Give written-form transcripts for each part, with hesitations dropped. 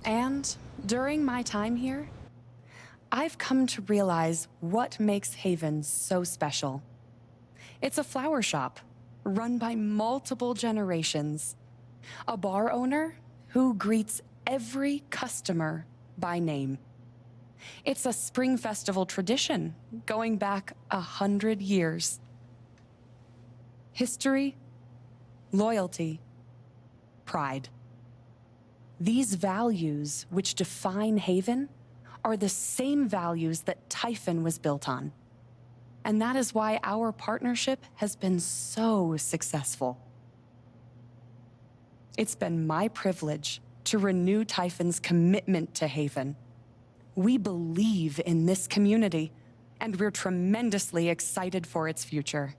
And during my time here, I've come to realize what makes Haven so special. It's a flower shop run by multiple generations. A bar owner who greets every customer by name. It's a spring festival tradition going back 100 years. History, loyalty, pride. These values which define Haven are the same values that Typhon was built on. And that is why our partnership has been so successful. It's been my privilege to renew Typhon's commitment to Haven. We believe in this community, and we're tremendously excited for its future.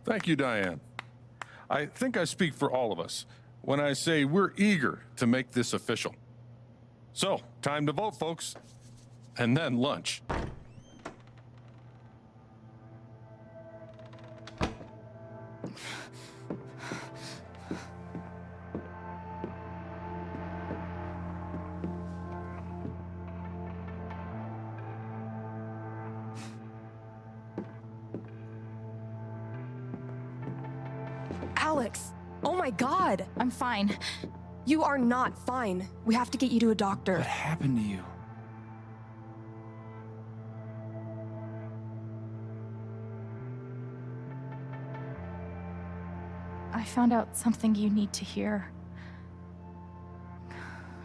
Thank you, Diane. I think I speak for all of us when I say we're eager to make this official. So, time to vote, folks. And then lunch. Alex! Oh my God! I'm fine. You are not fine. We have to get you to a doctor. What happened to you? I found out something you need to hear.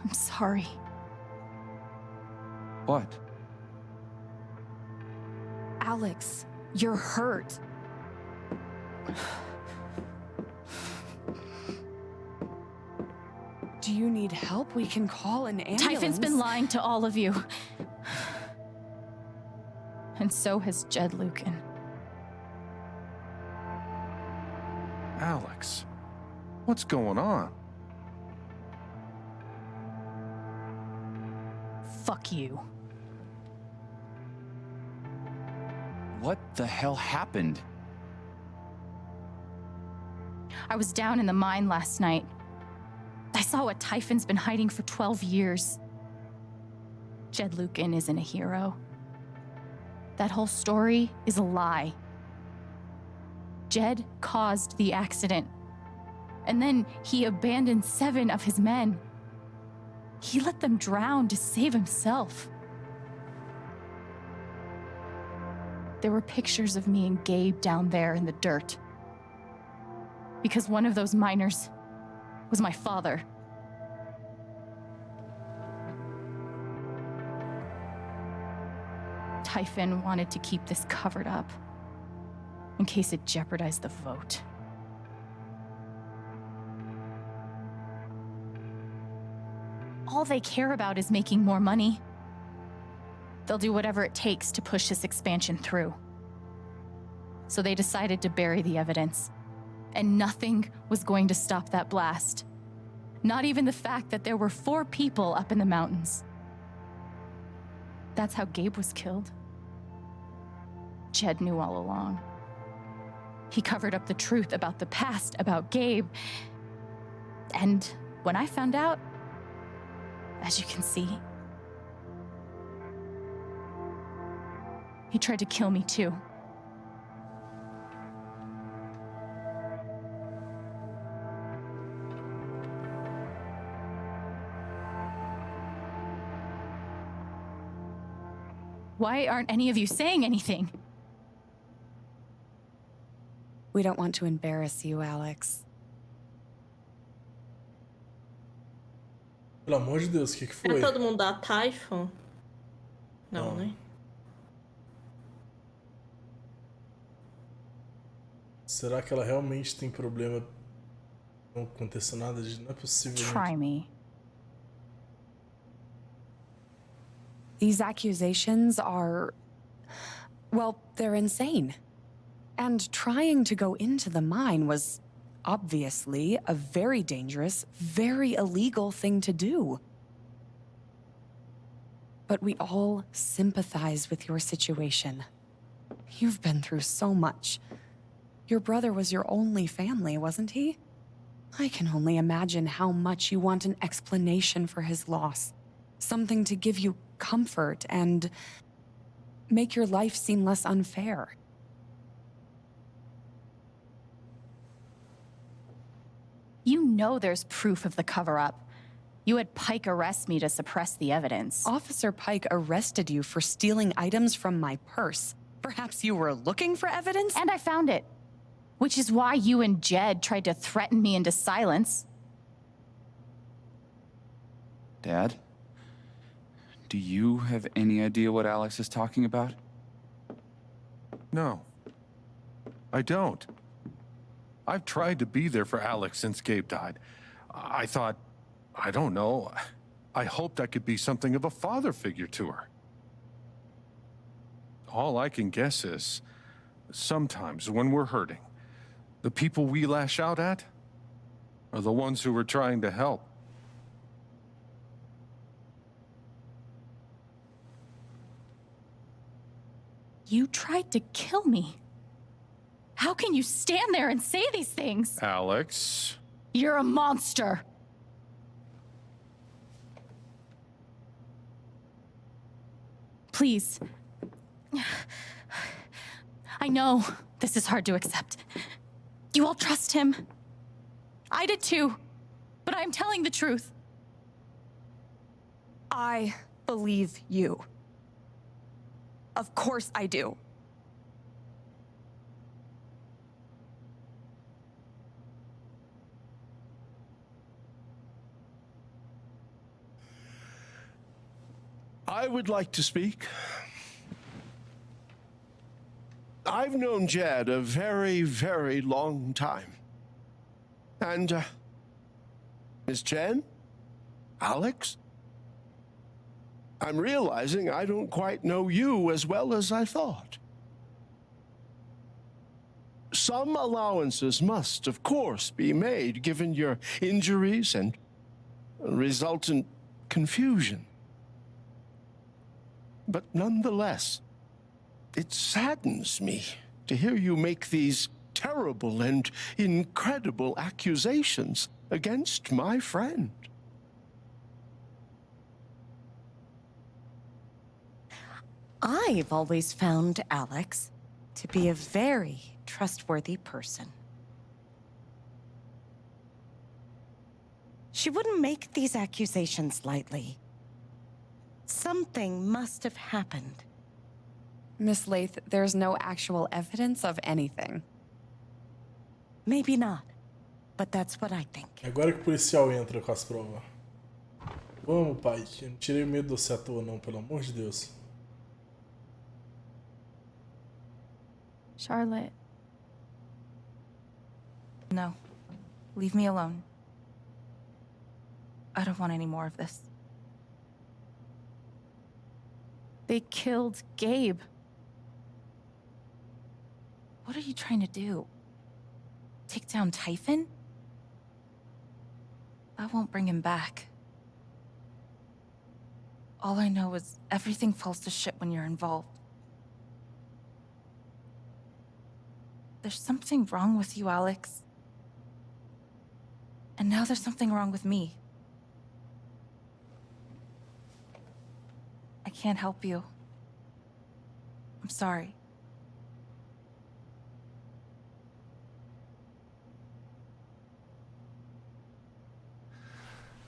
I'm sorry. What? Alex, you're hurt. Do you need help? We can call an ambulance. Typhon's been lying to all of you. And so has Jed Lucan. Alex, what's going on? Fuck you. What the hell happened? I was down in the mine last night. I saw what Typhon's been hiding for 12 years. Jed Lucan isn't a hero. That whole story is a lie. Jed caused the accident. And then he abandoned 7 of his men. He let them drown to save himself. There were pictures of me and Gabe down there in the dirt. Because one of those miners was my father. Typhon wanted to keep this covered up in case it jeopardized the vote. All they care about is making more money. They'll do whatever it takes to push this expansion through. So they decided to bury the evidence. And nothing was going to stop that blast. Not even the fact that there were 4 people up in the mountains. That's how Gabe was killed. Jed knew all along. He covered up the truth about the past, about Gabe. And when I found out, as you can see, he tried to kill me too. Why aren't any of you saying anything? We don't want to embarrass you, Alex. Pelo amor de Deus, o que foi? É todo mundo da Typhon? Não, né? Será que ela realmente tem problema? Não aconteceu nada de... Não é possível. Try me. These accusations are... well, they're insane. And trying to go into the mine was obviously a very dangerous, very illegal thing to do. But we all sympathize with your situation. You've been through so much. Your brother was your only family, wasn't he? I can only imagine how much you want an explanation for his loss. Something to give you comfort and make your life seem less unfair. You know there's proof of the cover-up. You had Pike arrest me to suppress the evidence. Officer Pike arrested you for stealing items from my purse. Perhaps you were looking for evidence? And I found it. Which is why you and Jed tried to threaten me into silence. Dad? Do you have any idea what Alex is talking about? No, I don't. I've tried to be there for Alex since Gabe died. I thought, I don't know, I hoped I could be something of a father figure to her. All I can guess is, sometimes when we're hurting, the people we lash out at are the ones who are trying to help. You tried to kill me. How can you stand there and say these things? Alex. You're a monster. Please. I know this is hard to accept. You all trust him. I did too. But I'm telling the truth. I believe you. Of course I do. I would like to speak. I've known Jed a very, very long time. And, Miss Jen? Alex? I'm realizing I don't quite know you as well as I thought. Some allowances must, of course, be made given your injuries and resultant confusion. But nonetheless, it saddens me to hear you make these terrible and incredible accusations against my friend. I've always found Alex to be a very trustworthy person. She wouldn't make these accusations lightly. Something must have happened. Miss Lath, there's no actual evidence of anything. Maybe not, but that's what I think. Agora que o policial entra com as provas. Vamos, pai. Eu não tirei medo do você à toa, não, pelo amor de Deus. Charlotte. No. Leave me alone. I don't want any more of this. They killed Gabe. What are you trying to do? Take down Typhon? That won't bring him back. All I know is everything falls to shit when you're involved. There's something wrong with you, Alex. And now there's something wrong with me. I can't help you. I'm sorry.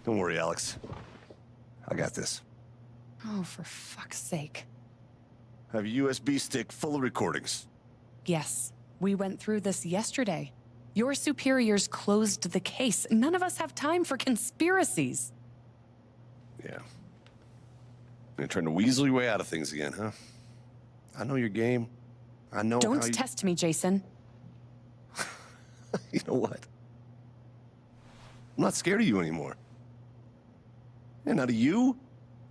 Don't worry, Alex. I got this. Oh, for fuck's sake. I have a USB stick full of recordings. Yes, we went through this yesterday. Your superiors closed the case. None of us have time for conspiracies. Yeah. You're trying to weasel your way out of things again, huh? I know your game. I know Don't how you... test me, Jason. You know what? I'm not scared of you anymore. And not of you,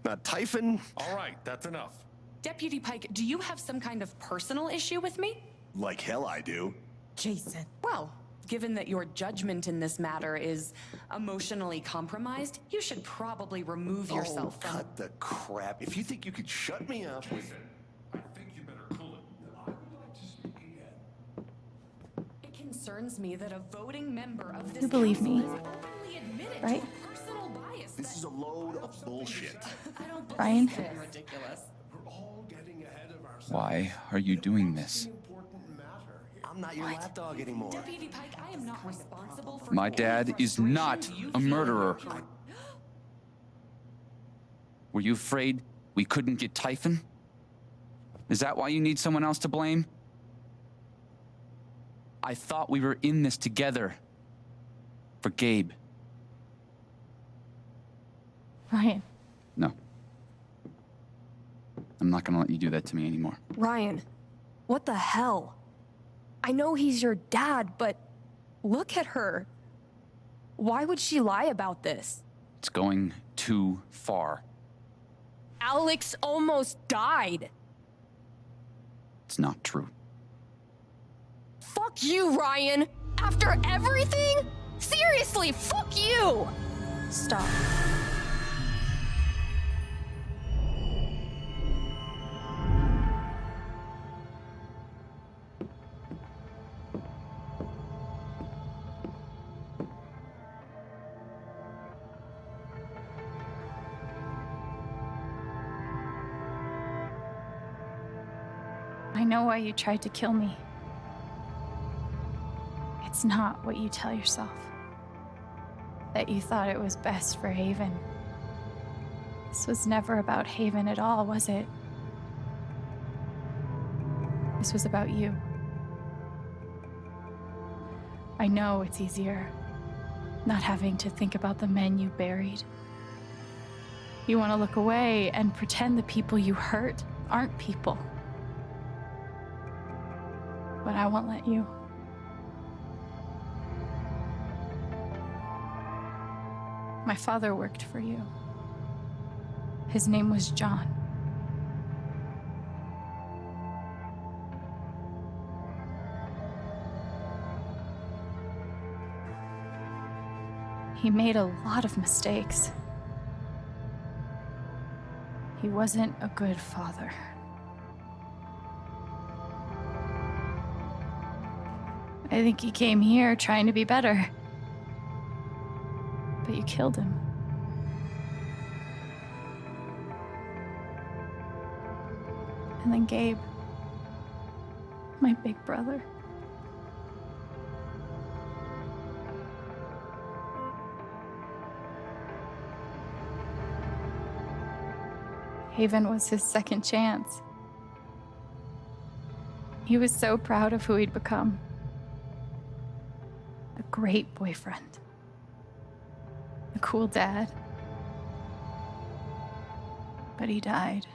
not Typhon. All right, that's enough. Deputy Pike, do you have some kind of personal issue with me? Like hell I do. Jason. Well, given that your judgment in this matter is emotionally compromised, you should probably remove yourself from... cut the crap. If you think you could shut me up with... I think you better cool it. I would like to speak again. It concerns concerns me that a voting member of this You believe me, council has openly admitted right? to a personal bias This is a load of bullshit. I don't believe Ryan? this. Ridiculous. We're all getting ahead of ourselves. Why are you doing this? Important matter. I'm not your lapdog anymore. Deputy Pike, I am not responsible for My any dad is frustration not you a feel murderer. about your- Were you afraid we couldn't get Typhon? Is that why you need someone else to blame? I thought we were in this together. For Gabe. Ryan, No. I'm not gonna let you do that to me anymore. Ryan, what the hell? I know he's your dad, but look at her. Why would she lie about this? It's going too far. Alex almost died. It's not true. Fuck you, Ryan! After everything? Seriously, fuck you! Stop. I know why you tried to kill me. It's not what you tell yourself. That you thought it was best for Haven. This was never about Haven at all, was it? This was about you. I know it's easier not having to think about the men you buried. You want to look away and pretend the people you hurt aren't people. But I won't let you. My father worked for you. His name was John. He made a lot of mistakes. He wasn't a good father. I think he came here trying to be better. But you killed him. And then Gabe, my big brother. Haven was his second chance. He was so proud of who he'd become. A great boyfriend. A cool dad. But he died.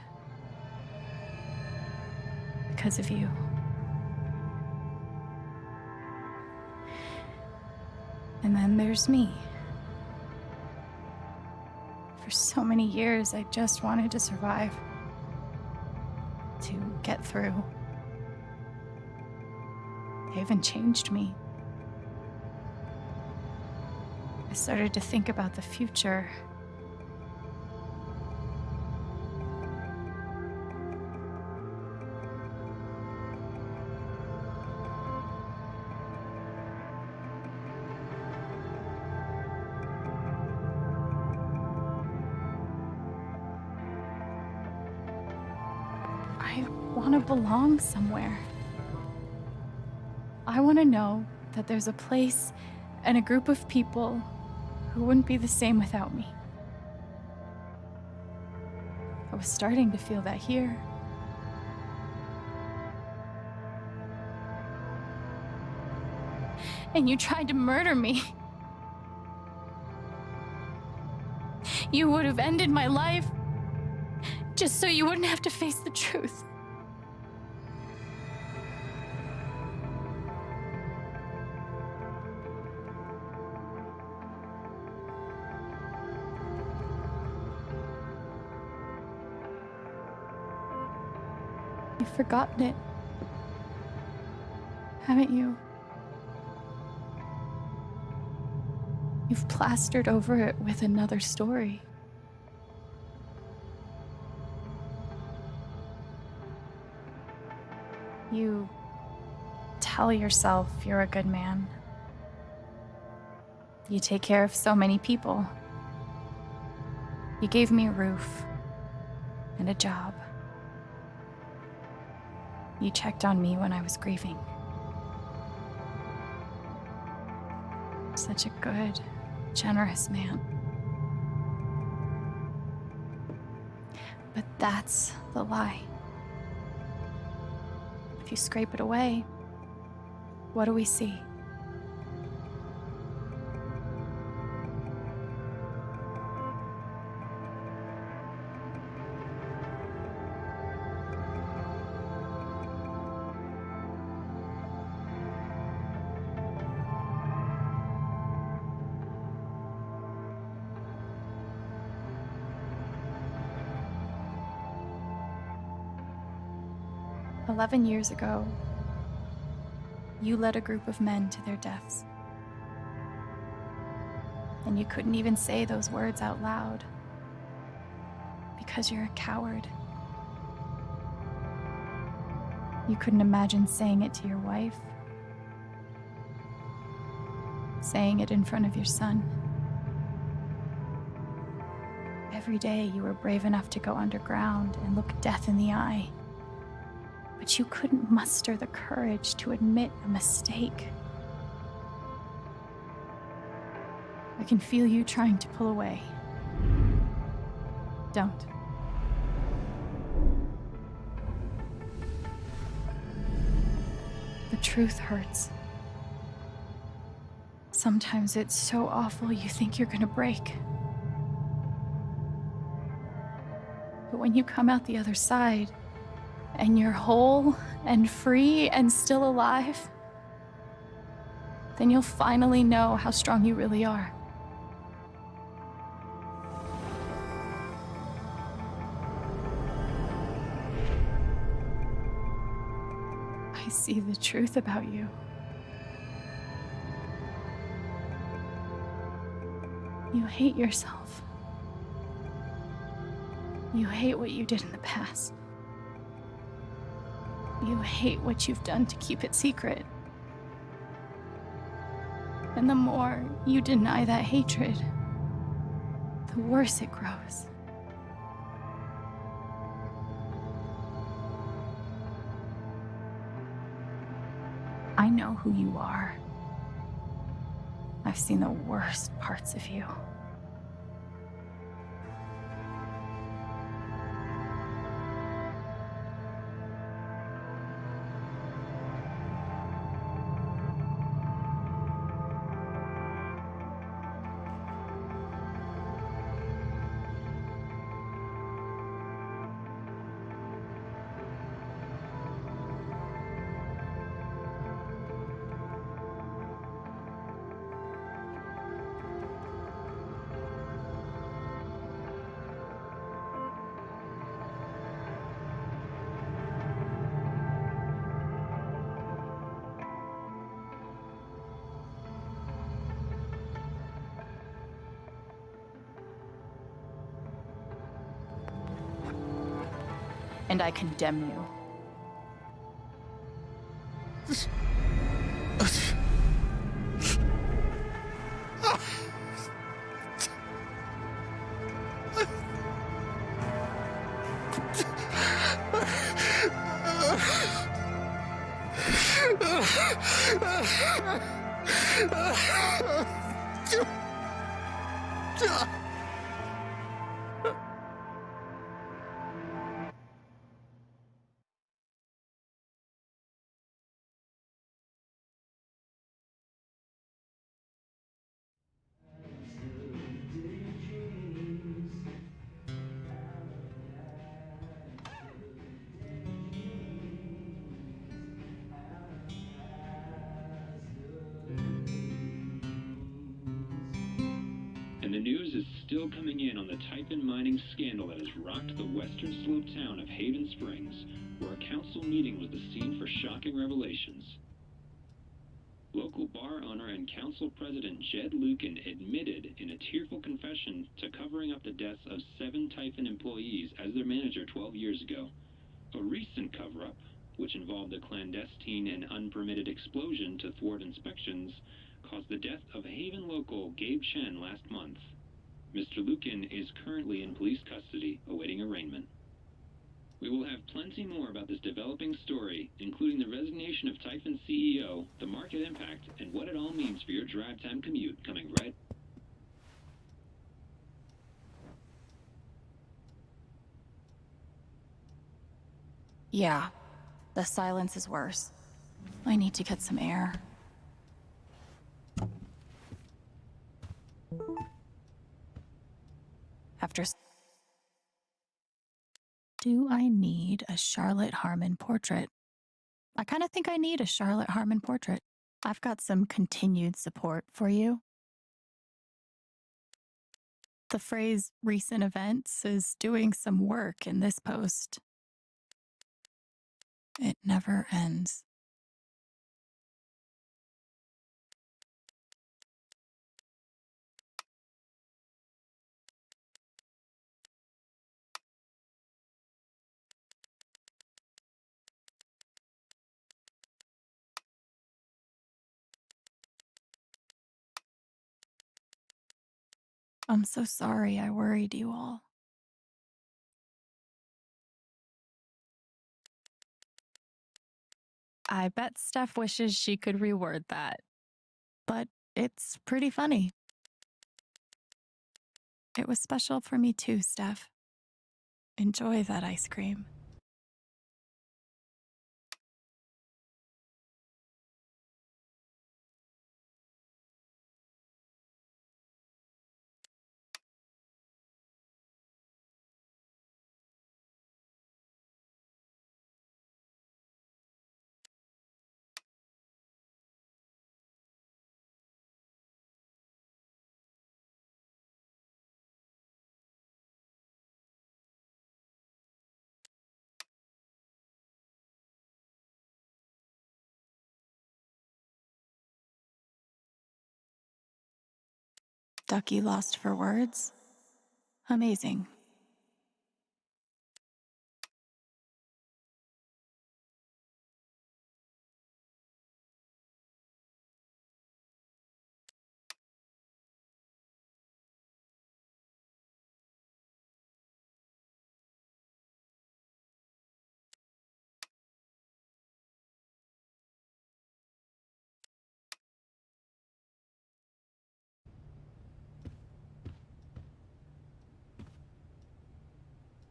Because of you. And then there's me. For so many years, I just wanted to survive. To get through. Haven changed me. I started to think about the future. I want to belong somewhere. I want to know that there's a place and a group of people who wouldn't be the same without me. I was starting to feel that here. And you tried to murder me. You would have ended my life just so you wouldn't have to face the truth. You've forgotten it, haven't you? You've plastered over it with another story. You tell yourself you're a good man. You take care of so many people. You gave me a roof and a job. You checked on me when I was grieving. Such a good, generous man. But that's the lie. If you scrape it away, what do we see? "11 years ago, you led a group of men to their deaths. And you couldn't even say those words out loud because you're a coward. You couldn't imagine saying it to your wife, saying it in front of your son. Every day you were brave enough to go underground and look death in the eye. But you couldn't muster the courage to admit a mistake. I can feel you trying to pull away. Don't. The truth hurts. Sometimes it's so awful you think you're gonna break. But when you come out the other side, and you're whole and free and still alive, then you'll finally know how strong you really are. I see the truth about you. You hate yourself. You hate what you did in the past. You hate what you've done to keep it secret. And the more you deny that hatred, the worse it grows. I know who you are. I've seen the worst parts of you. And I condemn you. And the news is still coming in on the Typhon mining scandal that has rocked the western slope town of Haven Springs, where a council meeting was the scene for shocking revelations. Local bar owner and council president Jed Lucan admitted in a tearful confession to covering up the deaths of 7 Typhon employees as their manager 12 years ago. A recent cover-up which involved a clandestine and unpermitted explosion to thwart inspections, caused the death of Haven local Gabe Chen last month. Mr. Lukin is currently in police custody, awaiting arraignment. We will have plenty more about this developing story, including the resignation of Typhon's CEO, the market impact, and what it all means for your drive time commute, coming right. Yeah, the silence is worse. I need to get some air. Do I need a Charlotte Harmon portrait? I kind of think I need a Charlotte Harmon portrait. I've got some continued support for you. The phrase recent events is doing some work in this post. It never ends. I'm so sorry I worried you all. I bet Steph wishes she could reword that. But it's pretty funny. It was special for me too, Steph. Enjoy that ice cream. Ducky lost for words? Amazing.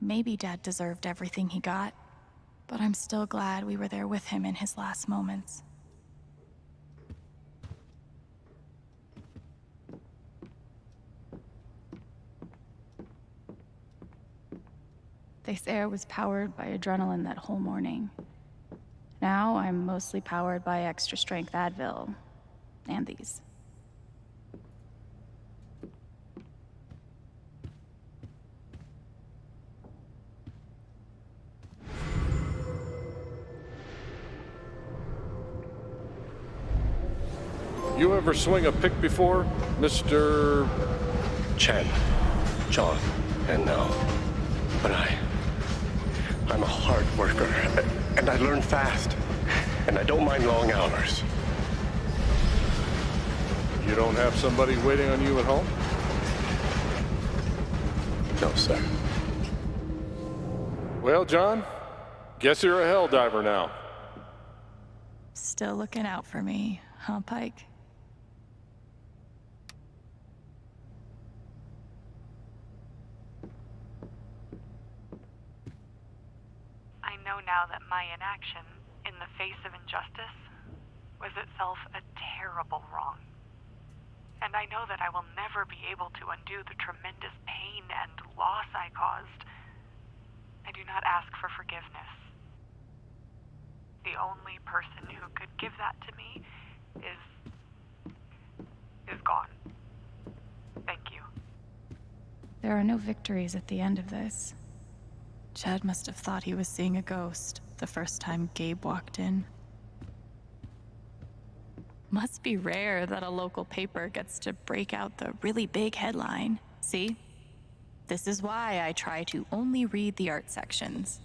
Maybe Dad deserved everything he got, but I'm still glad we were there with him in his last moments. They say I was powered by adrenaline that whole morning. Now I'm mostly powered by extra strength Advil and these. You ever swing a pick before, Mr. Chen, John, and now. But I'm a hard worker, and I learn fast, and I don't mind long hours. You don't have somebody waiting on you at home? No, sir. Well, John, guess you're a hell diver now. Still looking out for me, huh, Pike? I know now that my inaction, in the face of injustice, was itself a terrible wrong. And I know that I will never be able to undo the tremendous pain and loss I caused. I do not ask for forgiveness. The only person who could give that to me is gone. Thank you. There are no victories at the end of this. Chad must have thought he was seeing a ghost the first time Gabe walked in. Must be rare that a local paper gets to break out the really big headline. See? This is why I try to only read the art sections.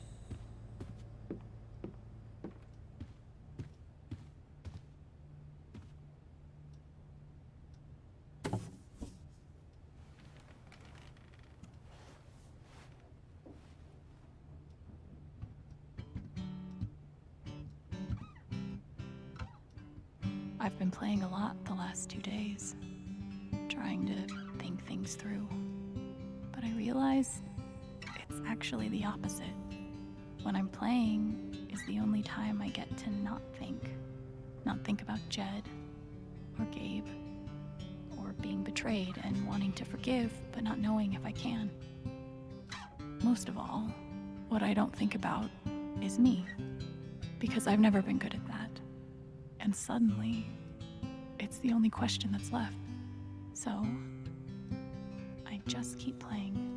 I've been playing a lot the last 2 days, trying to think things through. But I realize it's actually the opposite. When I'm playing is the only time I get to not think. Not think about Jed, or Gabe, or being betrayed and wanting to forgive, but not knowing if I can. Most of all, what I don't think about is me, because I've never been good at that. And suddenly, it's the only question that's left. So, I just keep playing.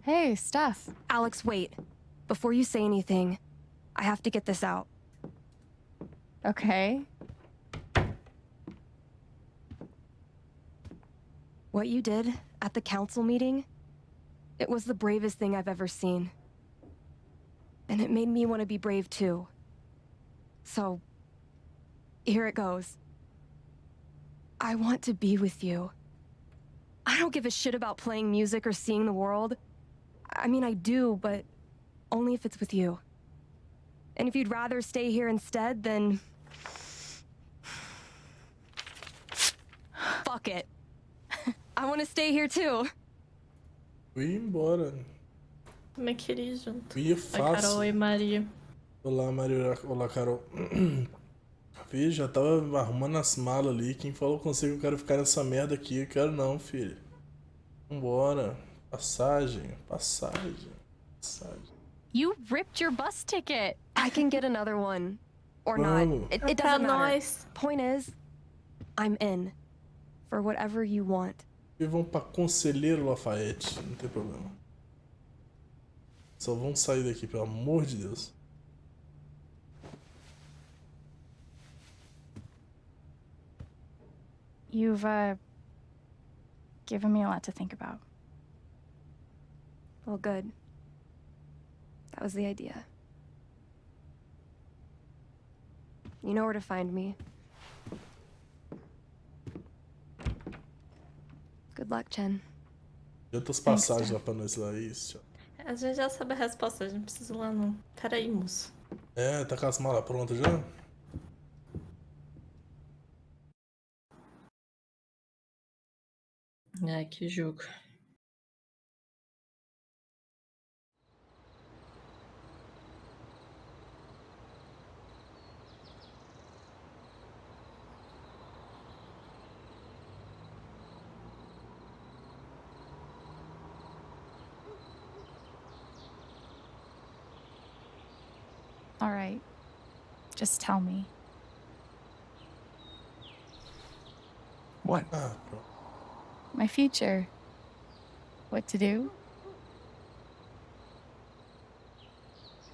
Hey, Steph. Alex, wait. Before you say anything, I have to get this out. Okay. What you did at the council meeting, it was the bravest thing I've ever seen. And it made me want to be brave too. So, here it goes. I want to be with you. I don't give a shit about playing music or seeing the world. I mean, I do, but only if it's with you. And if you'd rather stay here instead, then... fuck it. I want to stay here too. Eu ia embora. Também queria ir junto. Eu ia Oi, fácil. Carol e Maria. Olá, Maria. Olá, Carol. Filho, já tava arrumando as malas ali. Quem falou consigo que eu quero ficar nessa merda aqui? Eu quero não, filho. Vambora. Passagem. You ripped your bus ticket. I can get another one. Or not. It doesn't matter. Point is, I'm in. For whatever you want. E vão pra Conselheiro Lafayette. Não tem problema. Só vão sair daqui, pelo amor de Deus. You've, given me a lot to think about. Well, good. That was the idea. You know where to find me. Good luck, Chen. Adianta as passagens lá pra nós lá, isso. A gente já sabe a resposta, a gente não precisa ir lá não. Peraí, moço. É, tá com as malas prontas já? Ai, que jogo. All right. Just tell me. What? My future. What to do?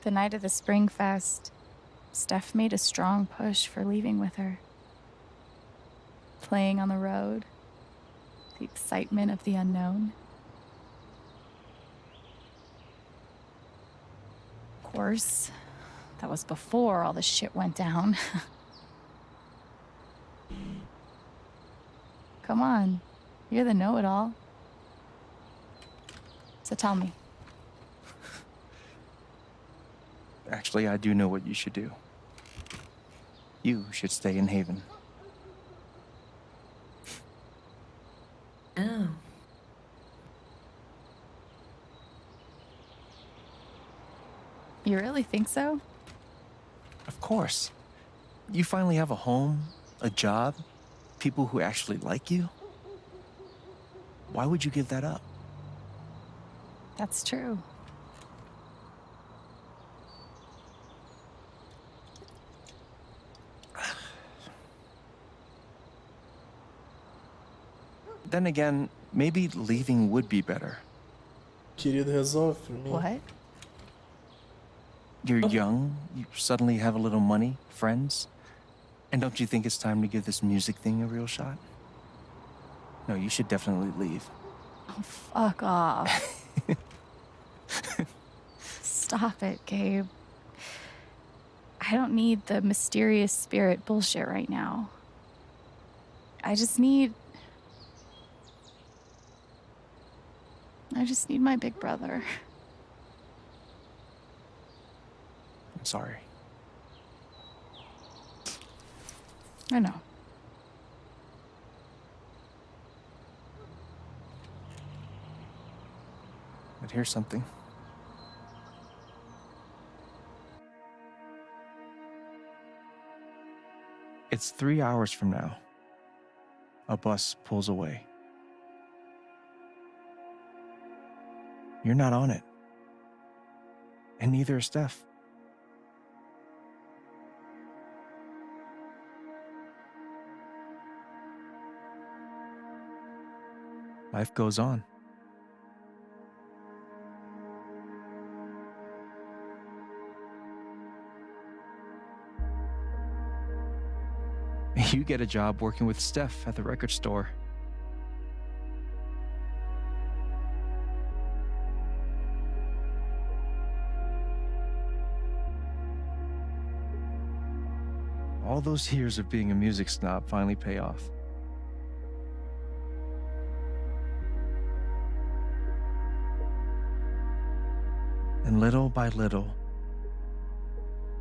The night of the Spring Fest, Steph made a strong push for leaving with her. Playing on the road, the excitement of the unknown. Of course, that was before all the shit went down. Come on, you're the know-it-all. So tell me. Actually, I do know what you should do. You should stay in Haven. Oh. You really think so? Of course. You finally have a home, a job, people who actually like you. Why would you give that up? That's true. Then again, maybe leaving would be better. Querido, resolve pra mim. What? You're young, you suddenly have a little money, friends. And don't you think it's time to give this music thing a real shot? No, you should definitely leave. Oh, fuck off. Stop it, Gabe. I don't need the mysterious spirit bullshit right now. I just need my big brother. I'm sorry. I know. But here's something. It's 3 hours from now. A bus pulls away. You're not on it. And neither is Steph. Life goes on. You get a job working with Steph at the record store. All those years of being a music snob finally pay off. And little by little,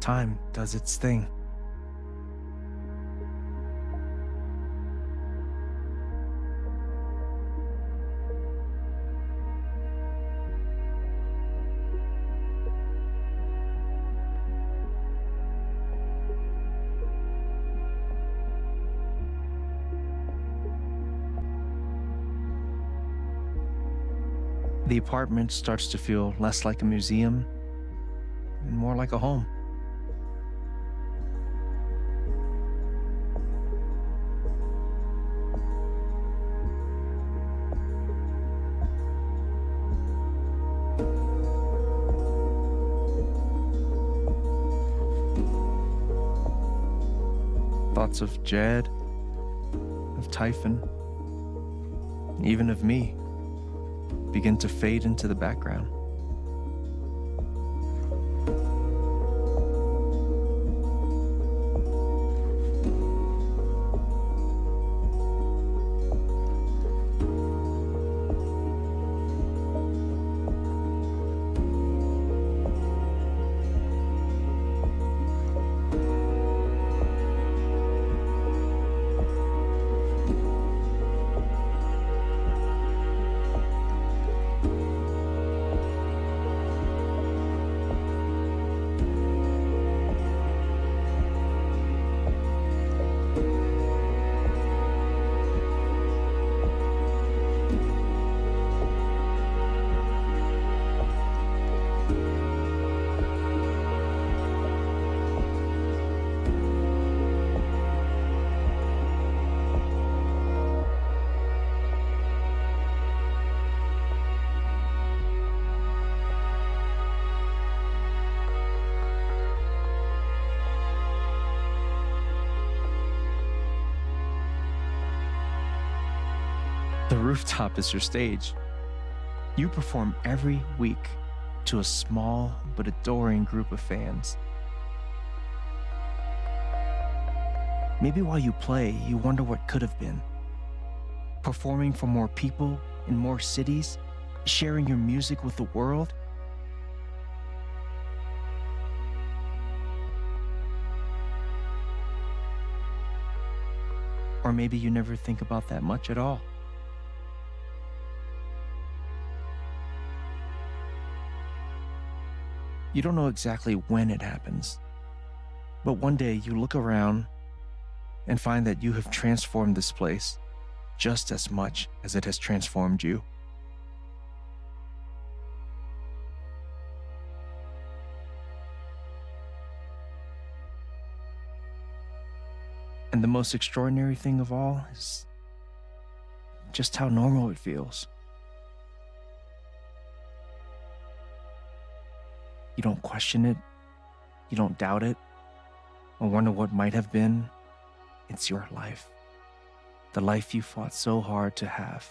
time does its thing. The apartment starts to feel less like a museum and more like a home. Thoughts of Jed, of Typhon, even of me begin to fade into the background. The rooftop is your stage. You perform every week to a small but adoring group of fans. Maybe while you play, you wonder what could have been. Performing for more people in more cities, sharing your music with the world. Or maybe you never think about that much at all. You don't know exactly when it happens, but one day you look around and find that you have transformed this place just as much as it has transformed you. And the most extraordinary thing of all is just how normal it feels. You don't question it, you don't doubt it, or wonder what might have been. It's your life. The life you fought so hard to have.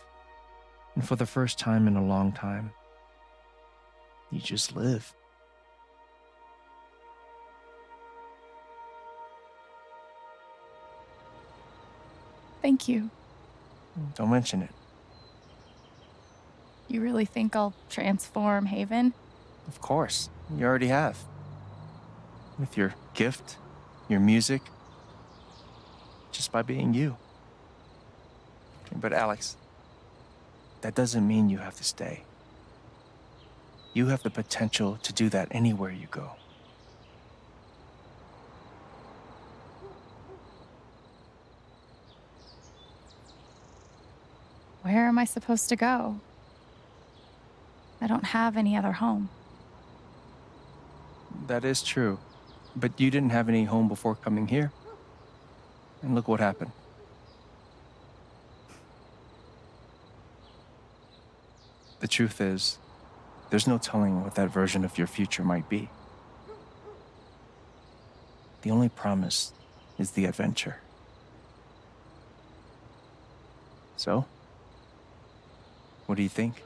And for the first time in a long time, you just live. Thank you. Don't mention it. You really think I'll transform Haven? Of course, you already have. With your gift, your music, just by being you. But Alex, that doesn't mean you have to stay. You have the potential to do that anywhere you go. Where am I supposed to go? I don't have any other home. That is true. But you didn't have any home before coming here. And look what happened. The truth is, there's no telling what that version of your future might be. The only promise is the adventure. So, what do you think?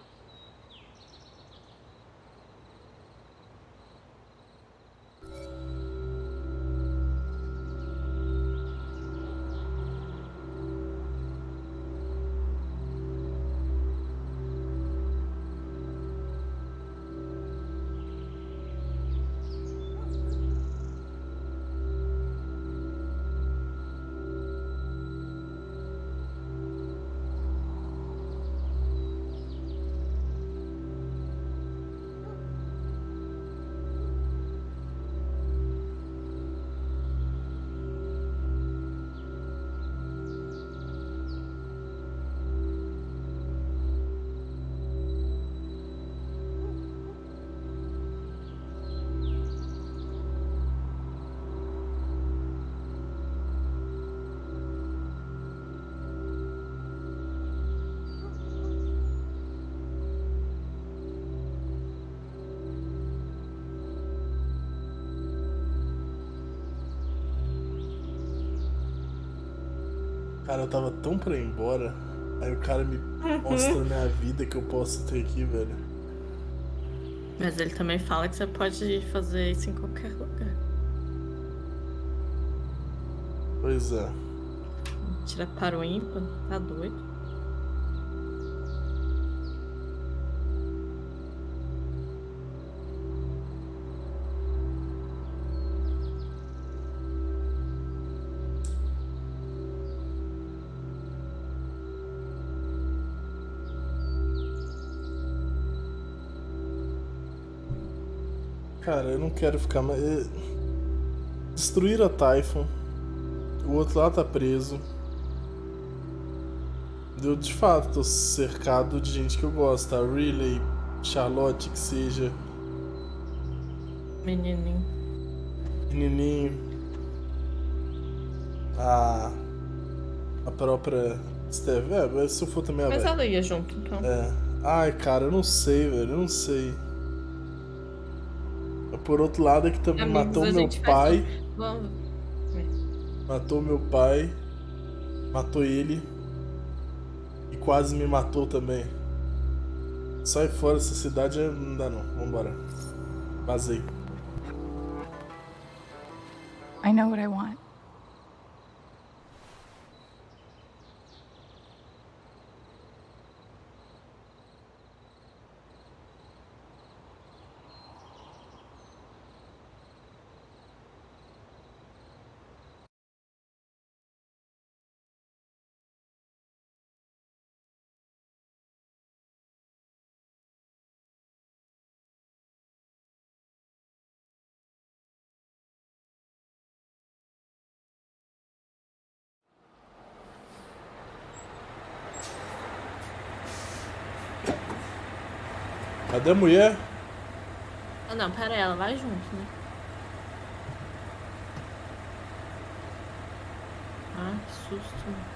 Cara, eu tava tão pra ir embora. Aí o cara me mostra a minha vida que eu posso ter aqui, velho. Mas ele também fala que você pode fazer isso em qualquer lugar. Pois é. Tira para o ímpar, tá doido? Cara, eu não quero ficar mais. Destruir a Typhon. O outro lá tá preso. Eu de fato tô cercado de gente que eu gosto, tá? Riley, Charlotte, que seja. Menininho. Menininho. A própria Steve. É, se eu for também a Mas velha. ela ia junto, então. É. Ai, cara, eu não sei, velho. Eu não sei. Por outro lado, é que também Amigos, matou a meu gente pai. Vamos. Matou meu pai. Matou ele. E quase me matou também. Sai fora, essa cidade não dá não. Vambora. Vazei. I know what I want. Cadê a mulher? Ah, não, pera aí, ela vai junto, né? Ah, que susto.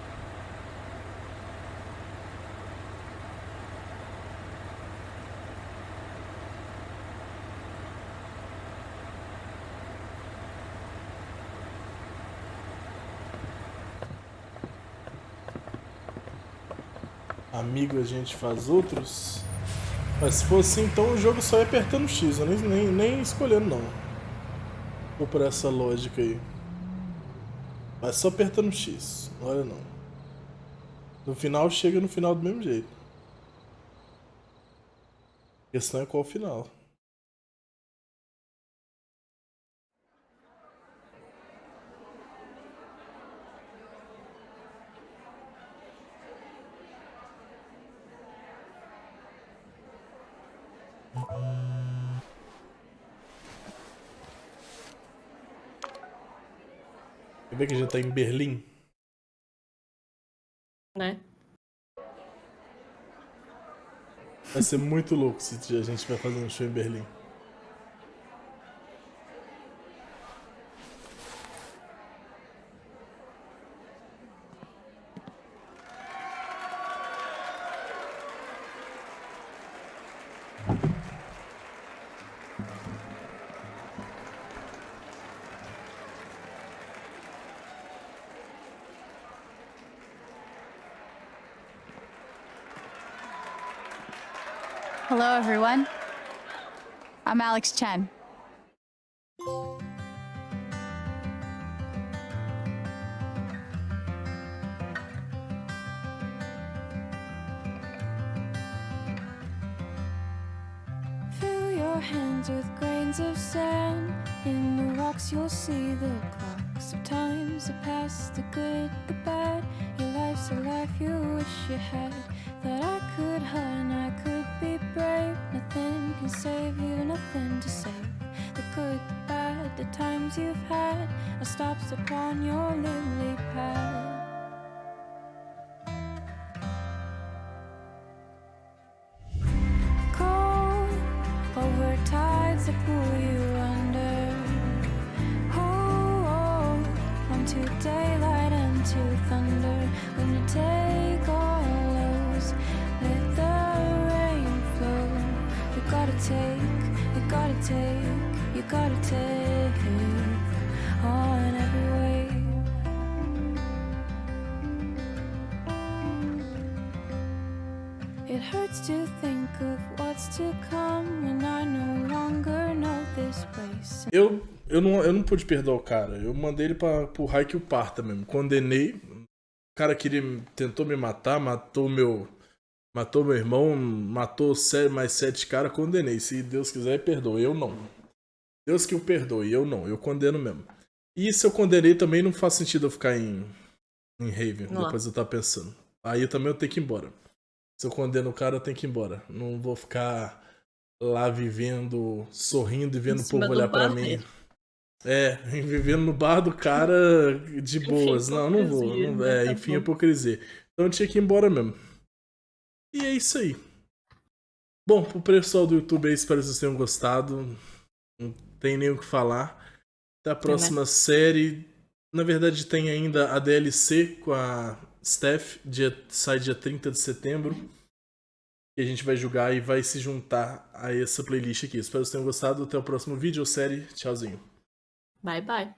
Amigo, a gente faz outros. Mas se fosse assim, então o jogo só ia apertando X, eu nem escolhendo não. Vou por essa lógica aí. Mas só apertando X, olha não. No final chega no final do mesmo jeito. A questão é qual o final. Quer ver que a gente tá em Berlim? Né? Vai ser muito louco se a gente vai fazer um show em Berlim. Hello, everyone. I'm Alex Chen. Fill your hands with grains of sand. In the rocks you'll see the clocks of times that pass, the good, the bad. Your life's a life you wish you had. That I could hunt, I could be brave. Nothing can save you, nothing to save. The good, the bad, the times you've had are stops upon your lily pad. Cold over tides that pull you under. Hold on to daylight and to thunder. When you take all those, let the rain flow. You gotta take, you gotta take, you gotta take on every wave. It hurts to think of what's to come when I no longer know this place. Eu não pude perdoar o cara. Eu mandei ele pro raio que o parta mesmo. Condenei. O cara tentou me matar, matou meu irmão, matou mais 7 caras, condenei. Se Deus quiser, perdoe. Eu não. Deus que o perdoe, eu não. Eu condeno mesmo. E se eu condenei também, não faz sentido eu ficar em Haven. Depois eu tava pensando. Aí também eu tenho que ir embora. Se eu condeno o cara, eu tenho que ir embora. Não vou ficar lá vivendo, sorrindo e vendo o povo olhar pra mim. Vivendo no bar do cara de boas. Não vou. Enfim, hipocrisia. Então eu tinha que ir embora mesmo. E é isso aí. Bom, pro pessoal do YouTube aí, espero que vocês tenham gostado. Não tem nem o que falar. Até a próxima série. Na verdade, tem ainda a DLC com a Steph. Sai dia 30 de setembro. E a gente vai jogar e vai se juntar a essa playlist aqui. Espero que vocês tenham gostado. Até o próximo vídeo ou série. Tchauzinho. Bye, bye.